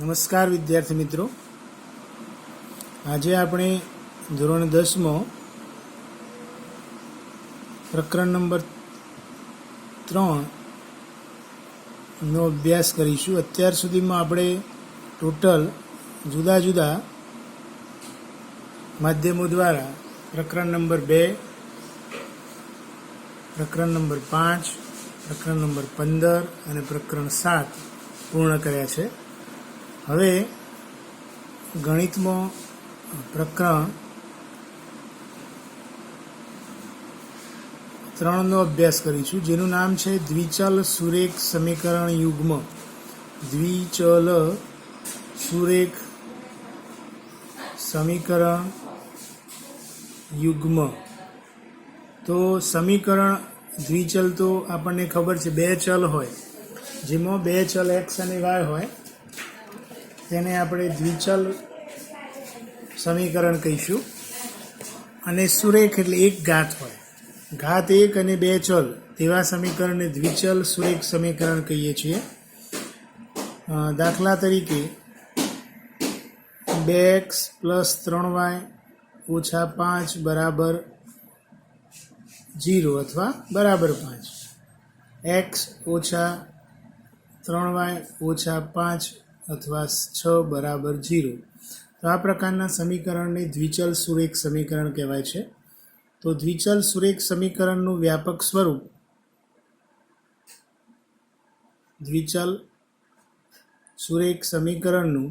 નમસ્કાર વિદ્યાર્થી મિત્રો, આજે આપણે ધોરણ 10માં પ્રકરણ નંબર 3નો અભ્યાસ કરીશું. અત્યાર સુધીમાં આપણે ટોટલ જુદા જુદા માધ્યમો દ્વારા પ્રકરણ નંબર 2, પ્રકરણ નંબર 5, પ્રકરણ નંબર 15 અને પ્રકરણ 7 પૂર્ણ કર્યા છે. હવે ગણિતમાં પ્રકરણ 3નો અભ્યાસ કરીશું, જેનું નામ છે દ્વિચલ સુરેખ સમીકરણ યુગ્મ. દ્વિચલ સુરેખ સમીકરણ યુગ્મ. તો સમીકરણ દ્વિચલ તો આપણને ખબર છે, બે ચલ હોય, જેમાં બે ચલ એક્સ અને વાય હોય તેને આપણે દ્વિચલ સમીકરણ કહીશું. અને સુરેખ એટલે એક ઘાત હોય, ઘાત એક અને બે ચલ તેવા સમીકરણને દ્વિચલ સુરેખ સમીકરણ કહીએ છીએ. દાખલા તરીકે 2x + 3y - 5 બરાબર 0 અથવા બરાબર 5, x - 3y - 5 અથવા 6 બરાબર 0. તો આ પ્રકારના સમીકરણને દ્વિચલ સુરેખ સમીકરણ કહેવાય છે. તો દ્વિચલ સુરેખ સમીકરણનું વ્યાપક સ્વરૂપ દ્વિચલ સુરેખ સમીકરણનું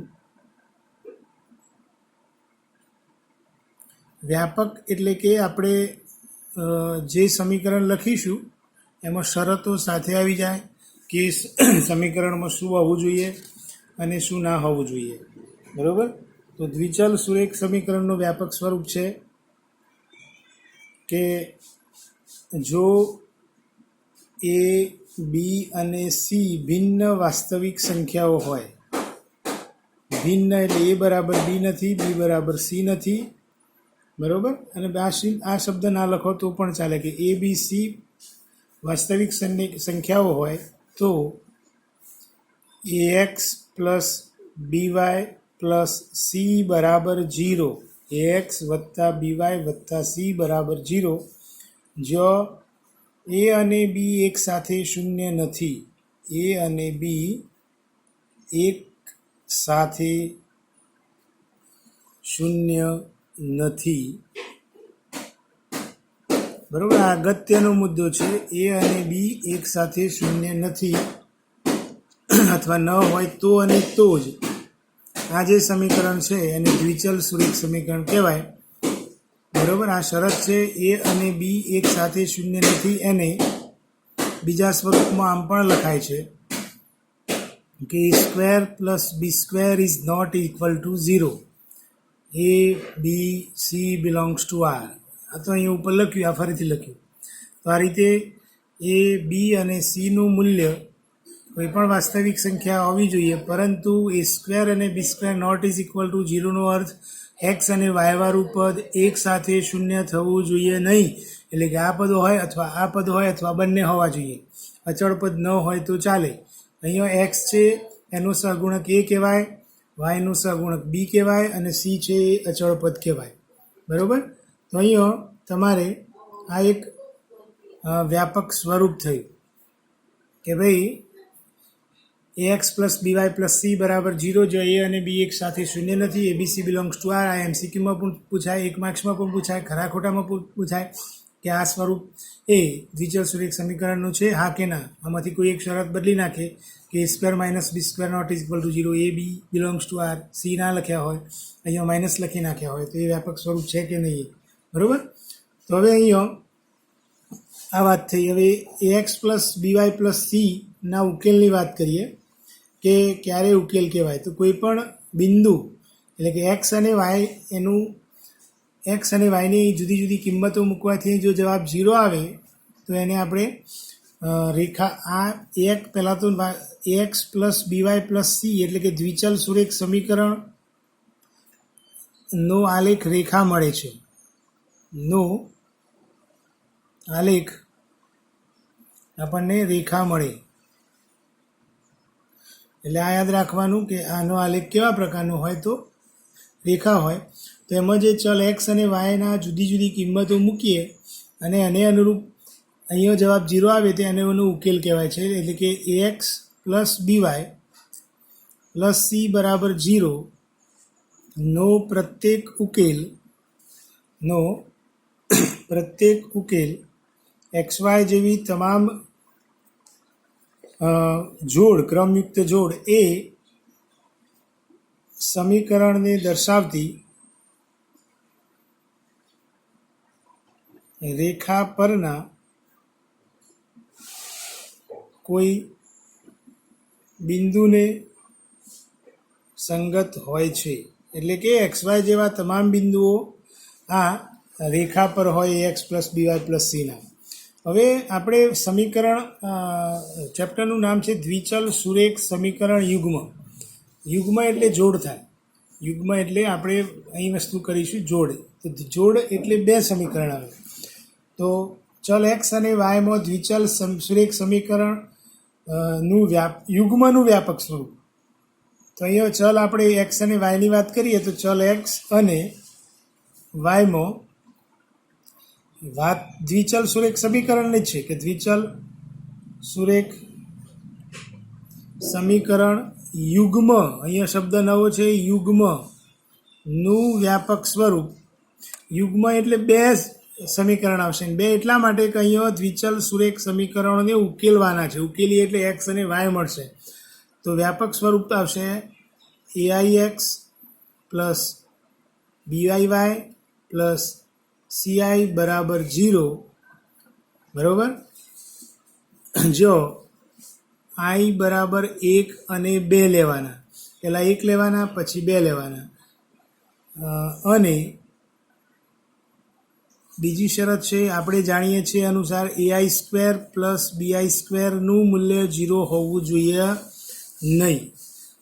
વ્યાપક એટલે કે આપણે જે સમીકરણ લખીશું એમાં શરતો સાથે આવી જાય કે સમીકરણમાં શું હોવું જોઈએ અને શું ના હોવું જોઈએ. બરાબર? તો દ્વિચલ સુરેખ સમીકરણનું વ્યાપક સ્વરૂપ છે કે જો એ, બી અને સી ભિન્ન વાસ્તવિક સંખ્યાઓ હોય, ભિન્ન એટલે એ બરાબર બી નથી, બી બરાબર સી નથી, બરાબર, અને આ શબ્દ ના લખો તો પણ ચાલે, કે એ, બી, સી વાસ્તવિક સંખ્યાઓ હોય તો ax + by + c બરાબર 0, ax + by + c બરાબર 0, જ્યાં a અને b એક સાથે શૂન્ય નથી. a અને b એક સાથે શૂન્ય નથી. બરાબર, આ અગત્યનો મુદ્દો છે. a અને b એક સાથે શૂન્ય નથી અથવા ન હોય તો અને તો જ આ જે સમીકરણ છે એને દ્વિચલ સુરેખ સમીકરણ કહેવાય. બરાબર, આ શરત છે. a અને b એક સાથે શૂન્ય નથી. એને બીજા સ્વરૂપમાં આમ પણ લખાય છે કે a² + b² is not equal to 0. a, b, c belongs to r. આ તો અહીંયા ઉપર લખ્યું, આ ફરીથી લખ્યું. તો આ રીતે a, b અને c નું મૂલ્ય કોઈ પણ વાસ્તવિક સંખ્યા હોવી જોઈએ, પરંતુ a² અને b² not is equal to 0નો અર્થ x અને y વાળું પદ એક સાથે શૂન્ય થવું જોઈએ નહીં. એટલે કે આ પદ હોય અથવા આ પદ હોય અથવા બંને હોવા જોઈએ. અચળ પદ ન હોય તો ચાલે. અહીંયા x છે એનો સહગુણક a કહેવાય, y નો સહગુણક b કહેવાય અને c છે એ અચળ પદ કહેવાય. બરાબર? તો અહીંયા તમારે આ એક વ્યાપક સ્વરૂપ થયું કે ભાઈ ax + by + c બરાબર 0, જો a અને b એક સાથે શૂન્ય નથી. abc belongs to r. આ એમસીક્યુમાં પણ પૂછાય, એક માર્ક્સમાં પણ પૂછાય, ખરા ખોટામાં પૂછાય કે આ સ્વરૂપ એ દ્વિચલ સુરેખ સમીકરણનું છે, હા કે ના. આમાંથી કોઈ એક શરત બદલી નાખે કે a² - b² not is equal to 0, a, b belongs to r, c ના લખ્યા હોય, અહીંયા માઇનસ લખી નાખ્યા હોય, તો એ વ્યાપક સ્વરૂપ છે કે નહીં. બરાબર? તો હવે અહીંયા આ વાત થઈ. હવે ax + by + c ના ઉકેલની વાત કરીએ કે ક્યારે ઉકેલ કહેવાય. તો કોઈ પણ બિંદુ એટલે કે x અને y, એનું x અને yની જુદી જુદી કિંમતો મૂકવાથી જો જવાબ 0 આવે તો એને આપણે રેખા આ એક પહેલાં તો ax + by + c એટલે કે દ્વિચલ સુરેખ સમીકરણનો આલેખ રેખા મળે છે. નો આલેખ આપણને રેખા મળે. એટલે આ યાદ રાખવાનું કે આનો આલેખ કેવા પ્રકારનો હોય તો રેખા હોય. તો એમાં જે ચલ એક્સ અને વાયના જુદી જુદી કિંમતો મૂકીએ અને એને અનુરૂપ અહીંયા જવાબ 0 આવે તે આનો ઉકેલ કહેવાય છે. એટલે કે ax પ્લસ બીવાય પ્લસ સી બરાબર 0 નો પ્રત્યેક ઉકેલ એક્સ વાય જેવી તમામ જોડ ક્રમયુક્ત જોડ એ સમીકરણને દર્શાવતી રેખા પરના કોઈ બિંદુને સંગત હોય છે. એટલે કે એક્સ વાય જેવા તમામ બિંદુઓ આ રેખા પર હોય એક્સ પ્લસ બીવાય પ્લસ સીના. હવે આપણે સમીકરણ ચેપ્ટરનું નામ છે દ્વિચલ સુરેખ સમીકરણ યુગ્મ. યુગ્મ એટલે જોડ થાય. યુગ્મ એટલે આપણે અહીં વસ્તુ કરીશું જોડ. તો જોડ એટલે બે સમીકરણ આવે. તો ચલ એક્સ અને વાયમાં દ્વિચલ સુરેખ સમીકરણ યુગ્મનું વ્યાપક સ્વરૂપ. તો અહીંયા ચલ આપણે એક્સ અને વાયની વાત કરીએ તો ચલ એક્સ અને વાયમાં વાત દ્વિચલ સુરેખ સમીકરણની જ છે કે દ્વિચલ સુરેખ સમીકરણ યુગ્મ, અહીંયા શબ્દ નવો છે યુગ્મનું વ્યાપક સ્વરૂપ. યુગ્મ એટલે બે સમીકરણ આવશે. બે એટલા માટે કે અહીંયા દ્વિચલ સુરેખ સમીકરણોને ઉકેલવાના છે. ઉકેલી એટલે એક્સ અને વાય મળશે. તો વ્યાપક સ્વરૂપ આવશે AI X plus BI Y plus CI બરાબર 0. બરાબર. જો આઈ બરાબર 1 અને 2 લેવાના. પહેલાં 1 લેવાના પછી 2 લેવાના. અને બીજી શરત છે આપણે જાણીએ છીએ અનુસાર એઆઈ સ્ક્વેર પ્લસ બીઆઈ સ્ક્વેરનું મૂલ્ય 0 હોવું જોઈએ નહીં.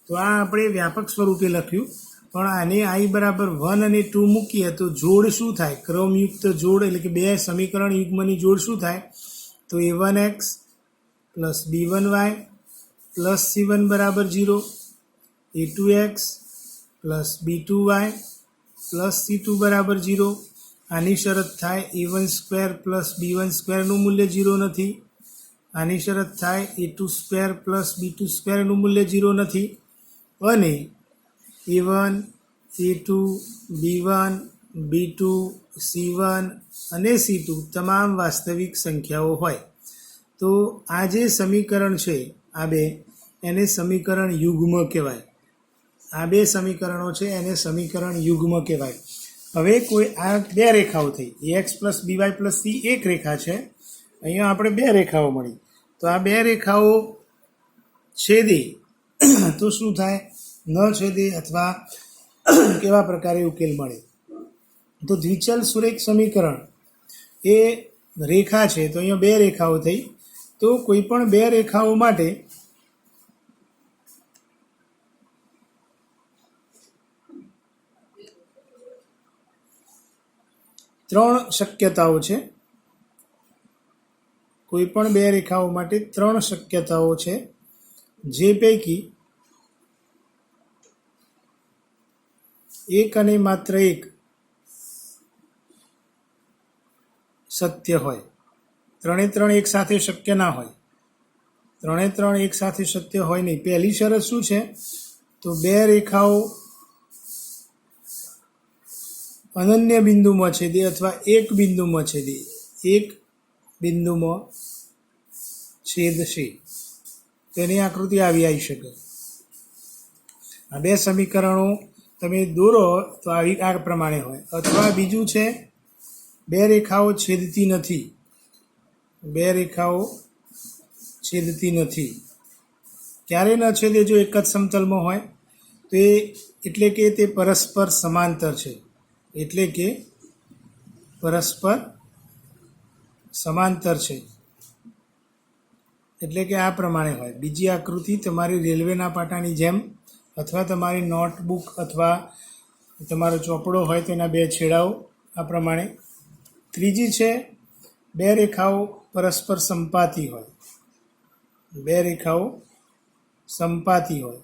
તો આ આપણે વ્યાપક સ્વરૂપે લખ્યું. પણ આને આઈ બરાબર 1 અને 2 મૂકીએ તો જોડ શું થાય? ક્રમયુક્ત જોડ એટલે કે બે સમીકરણ યુગ્મની જોડ શું થાય? તો a1x plus b1y plus c1 બરાબર 0, a2x plus b2y plus c2 બરાબર 0. આની શરત થાય a1 સ્ક્વેર પ્લસ b1 સ્ક્વેરનું મૂલ્ય 0 નથી. આની શરત થાય a2 સ્ક્વેર પ્લસ b2 સ્ક્વેરનું મૂલ્ય 0 નથી. અને a1, a2, b1, b2, c1 અને c2 તમામ વાસ્તવિક સંખ્યાઓ હોય. તો આ જે સમીકરણ છે આ બે એને સમીકરણ યુગ્મ કહેવાય. આ બે સમીકરણો છે એને સમીકરણ યુગ્મ કહેવાય. હવે કોઈ આ બે રેખાઓ થઈ એક્સ પ્લસ બીવાય પ્લસ સી એક રેખા છે. અહીંયા આપણે બે રેખાઓ મળી. તો આ બે રેખાઓ છેદે તો શું થાય? ન છેદે અથવા કેવા પ્રકારે ઉકેલ મળે? તો દ્વિચલ સુરેખ સમીકરણ એ રેખા છે. તો અહીંયા બે રેખાઓ થઈ. તો કોઈ પણ બે રેખાઓ માટે ત્રણ શક્યતાઓ છે. કોઈ પણ બે રેખાઓ માટે ત્રણ શક્યતાઓ છે, જે પૈકી એક અને માત્ર એક સત્ય હોય. ત્રણે ત્રણ એક સાથે શક્ય ના હોય. ત્રણે ત્રણ એક સાથે સત્ય હોય નહીં. પહેલી શરત શું છે? તો બે રેખાઓ અનન્ય બિંદુમાં છેદે અથવા એક બિંદુમાં છેદે. એક બિંદુમાં છેદશે. તેની આકૃતિ આવી શકે. આ બે સમીકરણો તમે દોરો તો આવી આ પ્રમાણે હોય. અથવા બીજું છે બે રેખાઓ છેદતી નથી. બે રેખાઓ છેદતી નથી. ક્યારે ન છેદે? જો એક જ સમતલમાં હોય તો એટલે કે તે પરસ્પર સમાંતર છે. એટલે કે પરસ્પર સમાંતર છે. એટલે કે આ પ્રમાણે હોય. બીજી આકૃતિ તમારી રેલવેના પાટાની જેમ, અથવા તમારી નોટબુક અથવા તમારો ચોપડો હોય તેના બે છેડાઓ આ પ્રમાણે. ત્રીજી છે બે રેખાઓ પરસ્પર સંપાતી હોય. બે રેખાઓ સંપાતી હોય.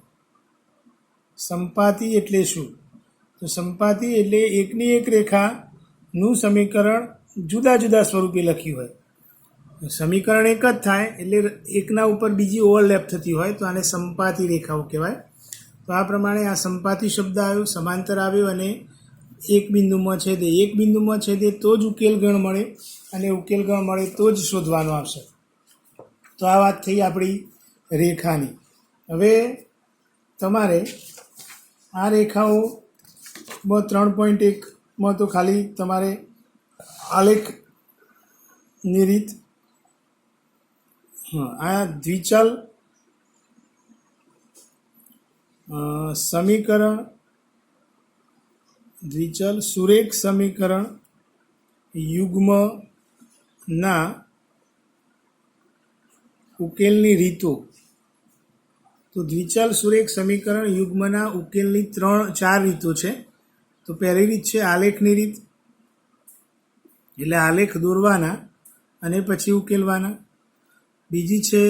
સંપાતી એટલે શું? તો સંપાતી એટલે એકની એક રેખાનું સમીકરણ જુદા જુદા સ્વરૂપે લખ્યું હોય. સમીકરણ એક જ થાય એટલે એકના ઉપર બીજી ઓવરલેપ થતી હોય તો આને સંપાતી રેખાઓ કહેવાય. તો આ પ્રમાણે આ સંપાતી શબ્દ આવ્યો, સમાંતર આવ્યો અને એક બિંદુમાં છેદે. એક બિંદુમાં છેદે તો જ ઉકેલ ગણ મળે અને ઉકેલ ગણ મળે તો જ શોધવાનો આવશે. તો આ વાત થઈ આપણી રેખાની. હવે તમારે આ રેખાઓમાં 3.1માં તો ખાલી તમારે આલેખની રીત, આ દ્વિચલ સમીકરણ, દ્વિચલ સુરેખ સમીકરણ યુગ્મના ઉકેલની રીતો. તો દ્વિચલ સુરેખ સમીકરણ યુગ્મના ઉકેલની 4 રીતો છે. તો પહેલી રીત છે આલેખની રીત, એટલે આલેખ દોરવાના અને પછી ઉકેલવાના. બીજી છે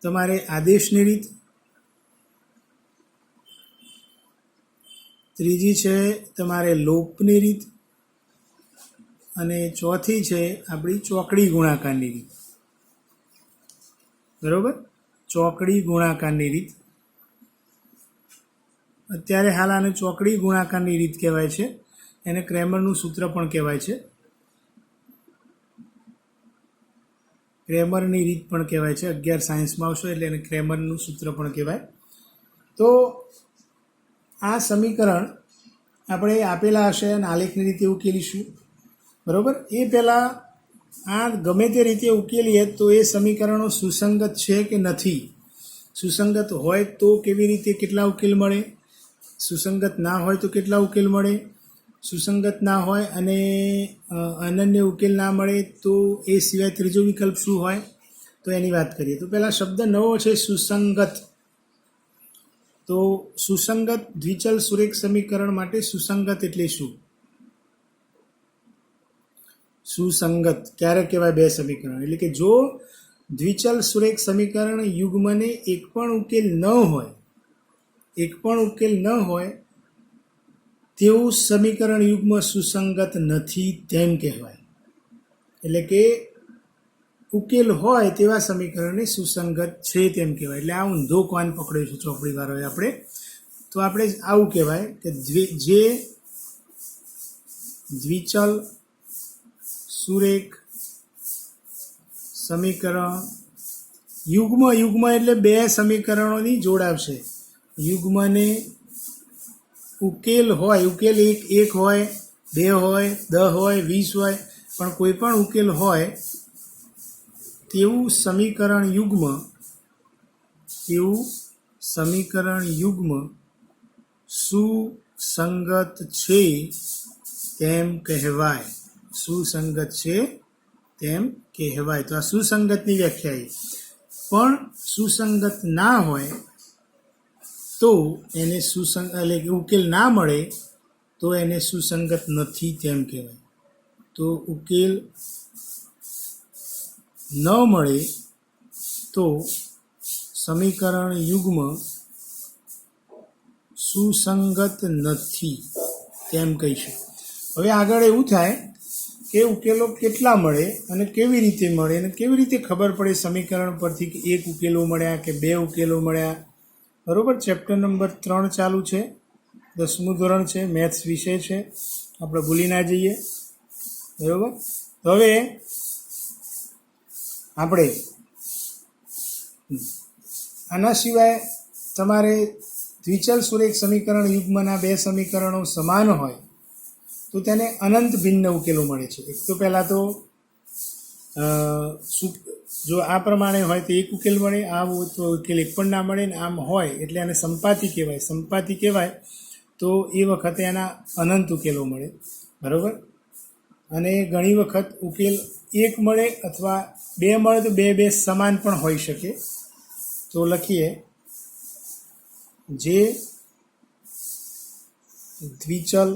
તમારે આદેશની રીત. ત્રીજી છે તમારે લોપની રીત અને ચોથી છે આપણી ચોકડી ગુણાકારની રીત. બરાબર? ચોકડી ગુણાકારની રીત. અત્યારે હાલ આને ચોકડી ગુણાકારની રીત કહેવાય છે. એને ક્રેમરનું સૂત્ર પણ કહેવાય છે. ક્રેમરની રીત પણ કહેવાય છે. 11 સાયન્સમાં આવશો એટલે એને ક્રેમરનું સૂત્ર પણ કહેવાય. તો આ સમીકરણ આપણે આપેલા હશે અને આલેખની રીતે ઉકેલીશું. બરાબર? એ પહેલાં આ ગમે તે રીતે ઉકેલીએ તો એ સમીકરણો સુસંગત છે કે નથી, સુસંગત હોય તો કેવી રીતે કેટલા ઉકેલ મળે, સુસંગત ના હોય તો કેટલા ઉકેલ મળે, સુસંગત ના હોય અને અનન્ય ઉકેલ ના મળે તો એ સિવાય ત્રીજો વિકલ્પ શું હોય, તો એની વાત કરીએ. તો પહેલાં શબ્દ નવો છે સુસંગત. તો સુસંગત દ્વિચલ સુરેખ સમીકરણ માટે સુસંગત એટલે શું? સુસંગત ક્યારે કહેવાય? બે સમીકરણ. એટલે કે જો દ્વિચલ સુરેખ સમીકરણ યુગ્મને એક પણ ઉકેલ ન હોય તેવું સમીકરણ યુગ્મ સુસંગત નથી તેમ કહેવાય. એટલે કે ઉકેલ હોય તેવા સમીકરણને સુસંગત છે તેમ કહેવાય. એટલે આ ઊંધો કોન પકડ્યો છે ચોપડીવાળોએ આપણે. તો આપણે આવું કહેવાય કે જે દ્વિચલ સુરેખ સમીકરણ યુગ્મ એટલે બે સમીકરણોની જોડાવશે. યુગ્મને ઉકેલ હોય, ઉકેલ એક હોય, 2 હોય, 10 હોય, 20 હોય, પણ કોઈ પણ ઉકેલ હોય તેવું સમીકરણ યુગ્મ સુસંગત છે તેમ કહેવાય. સુસંગત છે તેમ કહેવાય. તો આ સુસંગતની વ્યાખ્યા. પણ સુસંગત ના હોય તો એને એટલે ઉકેલ ના મળે તો એને સુસંગત નથી તેમ કહેવાય. તો ઉકેલ ન મળે તો સમીકરણ યુગ્મ સુસંગત નથી તેમ કહીશું. હવે આગળ એવું થાય કે ઉકેલો કેટલા મળે અને કેવી રીતે મળે અને કેવી રીતે ખબર પડે સમીકરણ પરથી કે 1 ઉકેલો મળ્યા કે 2 ઉકેલો મળ્યા. બરાબર? ચેપ્ટર નંબર 3 ચાલુ છે, 10મું ધોરણ છે, મેથ્સ વિષય છે, આપણે ભૂલી ના જઈએ. બરાબર? હવે આપણે આના સિવાય તમારે દ્વિચલ સુરેખ સમીકરણ યુગ્મના 2 સમીકરણો સમાન હોય તો તેને અનંત ભિન્ન ઉકેલો મળે છે. એક તો પહેલાં તો જો આ પ્રમાણે હોય તો 1 ઉકેલ મળે, આમ હોય તો ઉકેલ એક પણ ના મળે, ને આમ હોય એટલે આને સંપાતી કહેવાય. સંપાતી કહેવાય તો એ વખતે એના અનંત ઉકેલો મળે. બરાબર? અને ઘણી વખત ઉકેલ 1 મળે અથવા 2 મળે તો બે સમાન પણ હોઈ શકે. તો લખીએ જે દ્વિચલ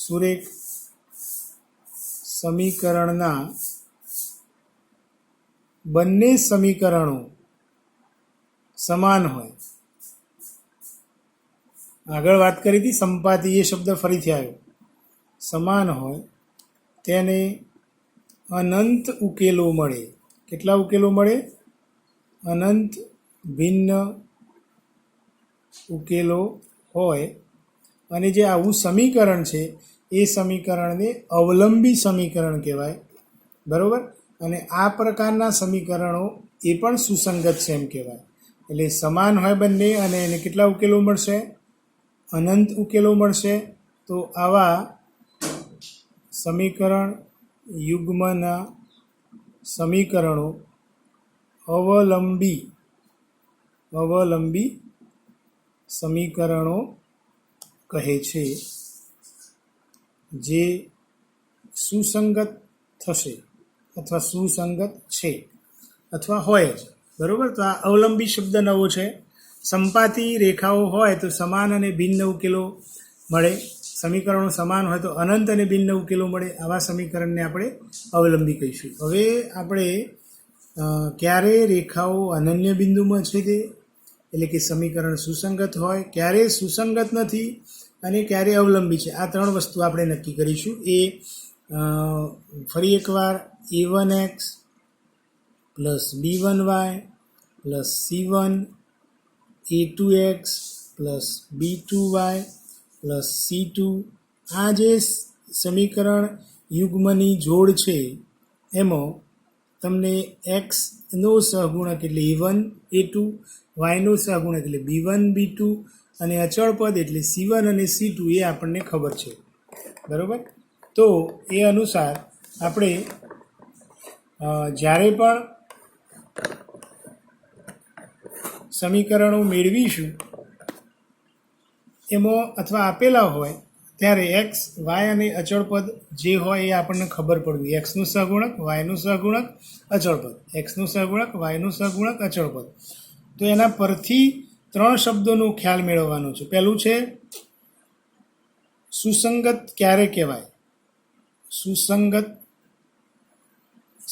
સુરેખ સમીકરણના બંને સમીકરણો સમાન હોય. આગળ વાત કરી હતી સંપાતી, એ શબ્દ ફરીથી આવ્યો. સમાન હોય તેને અનંત ઉકેલો મળે. કેટલા ઉકેલો મળે? અનંત ભિન્ન ઉકેલો હોય. અને જે આવું સમીકરણ છે એ સમીકરણને અવલંબી સમીકરણ કહેવાય. બરાબર? અને આ પ્રકારના સમીકરણો એ પણ સુસંગત છે એમ કહેવાય. એટલે સમાન હોય બંને અને એને કેટલા ઉકેલો મળશે? અનંત ઉકેલો મળશે. તો આવા સમીકરણ યુગ્મના સમીકરણો અવલંબી સમીકરણો કહે છે, જે સુસંગત થશે અથવા સુસંગત છે અથવા હોય જ. બરાબર? તો આ અવલંબી શબ્દ નવો છે. સંપાતી રેખાઓ હોય તો સમાન અને ભિન્ન ઉકેલો મળે. સમીકરણો સમાન હોય તો અનંત અને ભિન્ન ઉકેલો મળે. આવા સમીકરણને આપણે અવલંબી કહીશું. હવે આપણે ક્યારે રેખાઓ અનન્ય બિંદુમાં છે તે, એટલે કે સમીકરણ સુસંગત હોય, ક્યારે સુસંગત નથી અને ક્યારે અવલંબી છે, આ ત્રણ વસ્તુ આપણે નક્કી કરીશું. એ ફરી એકવાર a1x plus b1y plus c1 a2x plus b2y plus c2, આ જે સમીકરણ યુગ્મની જોડ છે એમાં તમને એક્સનો સહગુણક એટલે a1 a2, વાયનો સહગુણક એટલે b1 b2 અને અચળ પદ એટલે c1 અને c2 એ આપણને ખબર છે. બરાબર? તો એ અનુસાર આપણે જ્યારે પણ સમીકરણો મેળવીશું એમાં અથવા આપેલા હોય ત્યારે એક્સ વાય અને અચળ પદ જે હોય એ આપણને ખબર પડવી. એક્સનું સહગુણક, વાયનું સહગુણક, અચળ પદ. એક્સનું સહગુણક, વાયનું સહગુણક, અચળ પદ. તો એના પરથી ત્રણ શબ્દોનો ખ્યાલ મેળવવાનો છે. પહેલું છે સુસંગત ક્યારે કહેવાય? સુસંગત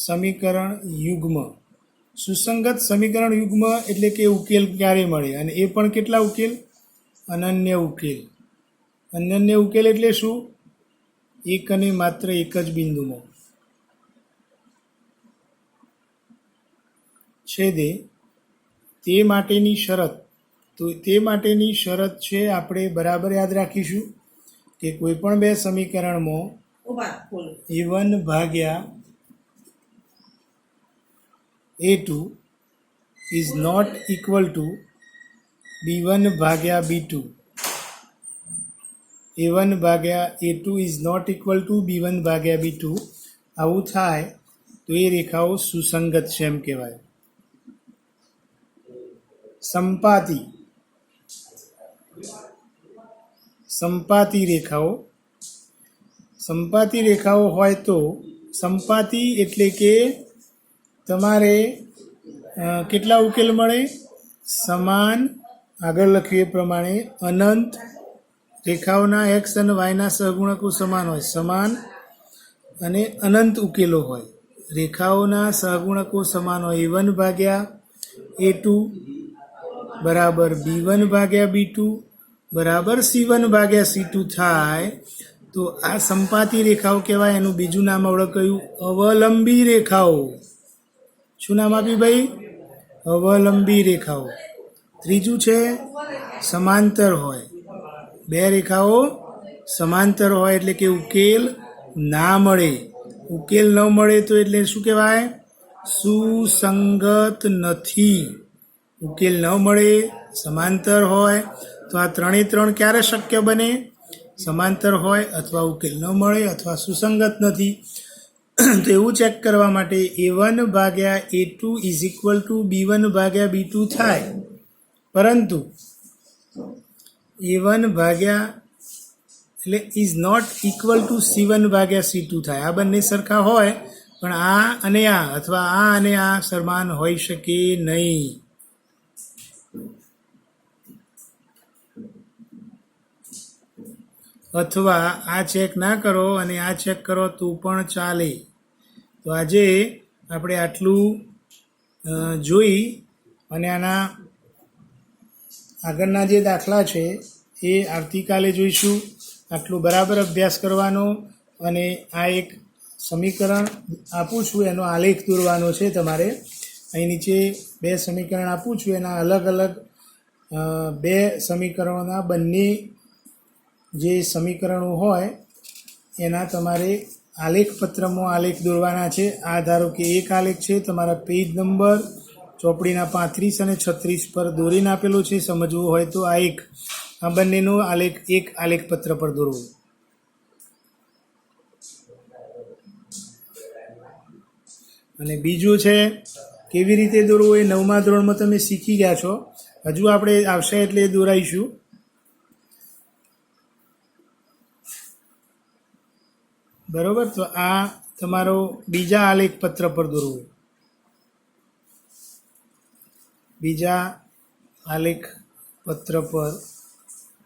સમીકરણ યુગ્મ. સુસંગત સમીકરણ યુગ્મ એટલે કે ઉકેલ ક્યારે મળે, અને એ પણ કેટલા ઉકેલ? અનન્ય ઉકેલ. અનન્ય ઉકેલ એટલે શું? એક અને માત્ર એક જ બિંદુમાં છેદે તે માટેની શરત. તો તે માટેની શરત છે આપણે બરાબર યાદ રાખીશું કે કોઈ પણ બે સમીકરણમાં a1 ભાગ્યા a2 is not equal to b1 ભાગ્યા b2. a1 ભાગ્યા a2 is not equal to b1 ભાગ્યા b2. આવું થાય તો એ રેખાઓ સુસંગત છે એમ કહેવાય. સંપાતી રેખાઓ. સંપાતી રેખાઓ હોય તો સંપાતી એટલે કે તમારે કેટલા ઉકેલ મળે? સમાન, આગળ લખ્યું એ પ્રમાણે અનંત. રેખાઓના એક્સ અને વાયના સહગુણકો સમાન હોય, સમાન અને અનંત ઉકેલો હોય. રેખાઓના સહગુણકો સમાન હોય. a1 ભાગ્યા a2 બરાબર b1 ભાગ્યા b2 બરાબર c1 ભાગ્યા c2 થાય તો આ સંપાતી રેખાઓ કહેવાય. એનું બીજું નામ ઓળખાયું અવલંબી રેખાઓ. શું નામ આપ્યું ભાઈ? અવલંબી રેખાઓ. ત્રીજું છે સમાંતર હોય. બે રેખાઓ સમાંતર હોય એટલે કે ઉકેલ ના મળે. ઉકેલ ન મળે તો એટલે શું કહેવાય? સુસંગત નથી. ઉકેલ ન મળે, સમાંતર હોય તો આ ત્રણે ત્રણ ક્યારે શક્ય બને? સમાંતર હોય અથવા ઉકેલ ન મળે અથવા સુસંગત નથી. તો એવું ચેક કરવા માટે a1 ભાગ્યા a2 is equal two b1 ભાગ્યા b2 થાય, પરંતુ a1 ભાગ્યા એટલે is not equal to c1 ભાગ્યા c2 થાય. આ બંને સરખા હોય પણ આ અને આ અથવા આ અને આ સમાન હોઈ શકે નહીં. અથવા આ ચેક ના કરો અને આ ચેક કરો તો પણ ચાલે. તો આજે આપણે આટલું જોઈ અને આના આગળના જે દાખલા છે એ આવતીકાલે જોઈશું. આટલું બરાબર અભ્યાસ કરવાનો અને આ એક સમીકરણ આપું છું એનો આલેખ દોરવાનો છે તમારે. અહીં નીચે 2 સમીકરણ આપું છું, એના અલગ અલગ 2 સમીકરણોના બંને જે સમીકરણો હોય એના તમારે આલેખ પત્રમાં આલેખ દોરવાના છે. આ ધારો કે એક આલેખ છે, તમારા પેજ નંબર ચોપડીના 35 અને 36 પર દોરીને આપેલો છે. સમજવું હોય તો આ બંનેનો આલેખ એક આલેખ પત્ર પર દોરવો. અને બીજું છે કેવી રીતે દોરવું એ 9મા ધોરણમાં તમે શીખી ગયા છો. હજુ આપણે આવશે એટલે દોરાઈશું. બરોબર, તો આ તમારો બીજા આલેખ પત્ર પર દોરવું. બીજા આલેખ પત્ર પર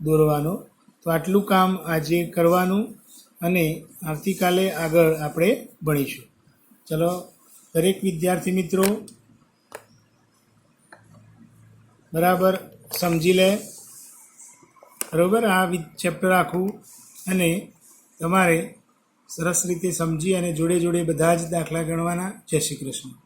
દોરવાનો. તો આટલું કામ આજે કરવાનું અને આવતીકાલે આગળ આપણે ભણીશું. ચલો, દરેક વિદ્યાર્થી મિત્રો બરાબર સમજી લે. બરાબર, આ ચેપ્ટર આખું અને તમારે સરસ રીતે સમજી અને જોડે જોડે બધા જ દાખલા ગણવાના. જય શ્રી કૃષ્ણ.